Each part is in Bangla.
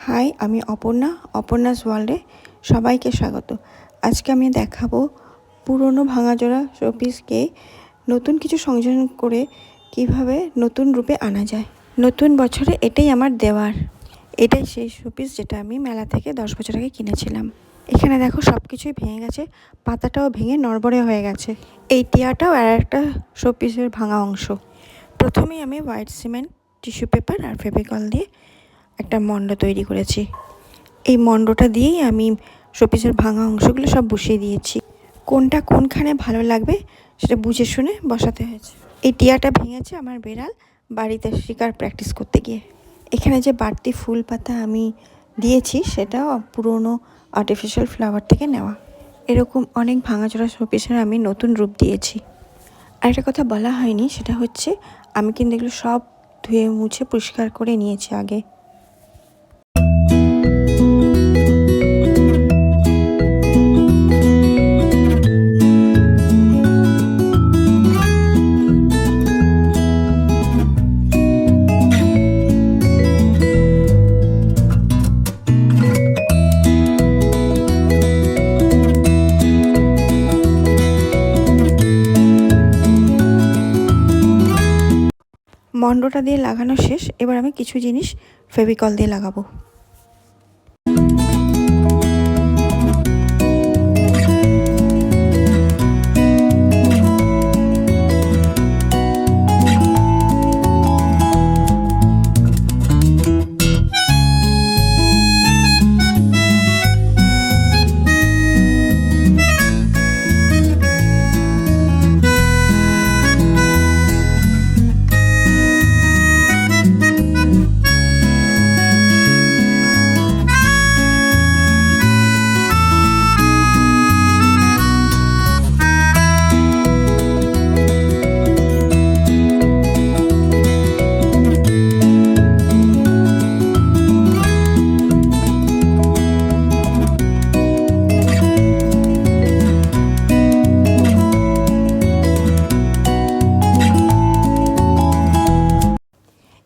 হাই, আমি অপর্ণাস ওয়ার্ল্ডে সবাইকে স্বাগত। আজকে আমি দেখাবো পুরনো ভাঙাচোরা শোপিসকে নতুন কিছু সংযোজন করে কিভাবে নতুন রূপে আনা যায়। নতুন বছরে এটাই আমার দেওয়ার। এটাই সেই শোপিস যেটা আমি মেলা থেকে 10 বছর আগে কিনেছিলাম। এখানে দেখো সব কিছুই ভেঙে গেছে, পাতাটাও ভেঙে নড়বড়ে হয়ে গেছে। এই টিয়াটাও আর একটা শোপিসের ভাঙা অংশ। প্রথমেই আমি হোয়াইট সিমেন্ট, টিস্যু পেপার আর ফেভিকল দিয়ে একটা মণ্ড তৈরি করেছি। এই মণ্ডটা দিয়েই আমি শোপিসের ভাঙা অংশগুলো সব বসিয়ে দিয়েছি। কোনটা কোনখানে ভালো লাগবে সেটা বুঝে শুনে বসাতে হয়েছে। এই টিয়াটা ভেঙেছে আমার বেড়াল বাড়িতে শিকার প্র্যাকটিস করতে গিয়ে। এখানে যে বাড়তি ফুল পাতা আমি দিয়েছি সেটাও পুরনো আর্টিফিশিয়াল ফ্লাওয়ার থেকে নেওয়া। এরকম অনেক ভাঙাচোরা শোপিসের আমি নতুন রূপ দিয়েছি। আরেকটা কথা বলা হয়নি, সেটা হচ্ছে আমি কিন্তু এগুলো সব ধুয়ে মুছে পরিষ্কার করে নিয়েছি আগে। মণ্ডটা দিয়ে লাগানো শেষ, এবার আমি কিছু জিনিস ফেভিকল দিয়ে লাগাবো।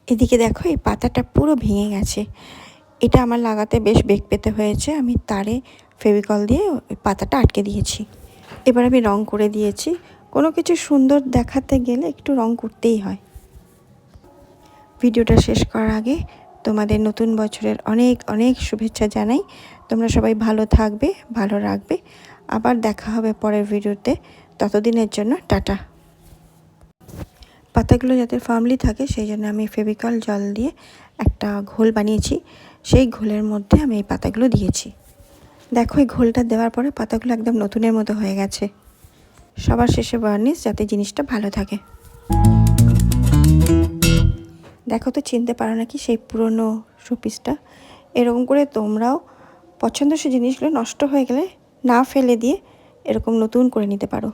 এদিকে দেখো এই পাতাটা পুরো ভেঙে গেছে। এটা আমার লাগাতে বেশ বেগ পেতে হয়েছে। আমি তারে ফেভিকল দিয়ে ওই পাতাটা আটকে দিয়েছি। এবার আমি রং করে দিয়েছি। কোনো কিছু সুন্দর দেখাতে গেলে একটু রং করতেই হয়। ভিডিওটা শেষ করার আগে তোমাদের নতুন বছরের অনেক অনেক শুভেচ্ছা জানাই। তোমরা সবাই ভালো থাকবে, ভালো রাখবে। আবার দেখা হবে পরের ভিডিওতে। ততদিনের জন্য টাটা। পাতাগুলো যাতে ফার্মলি থাকে সেই জন্য আমি ফেভিকল জল দিয়ে একটা ঘোল বানিয়েছি। সেই ঘোলের মধ্যে আমি এই পাতাগুলো দিয়েছি। দেখো এই ঘোলটা দেওয়ার পরে পাতাগুলো একদম নতুনের মতো হয়ে গেছে। সবার শেষে বার্নিশ, যাতে জিনিসটা ভালো থাকে। দেখো তো চিনতে পারো নাকি সেই পুরনো শোপিসটা? এরকম করে তোমরাও পছন্দসই জিনিসগুলো নষ্ট হয়ে গেলে না ফেলে দিয়ে এরকম নতুন করে নিতে পারো।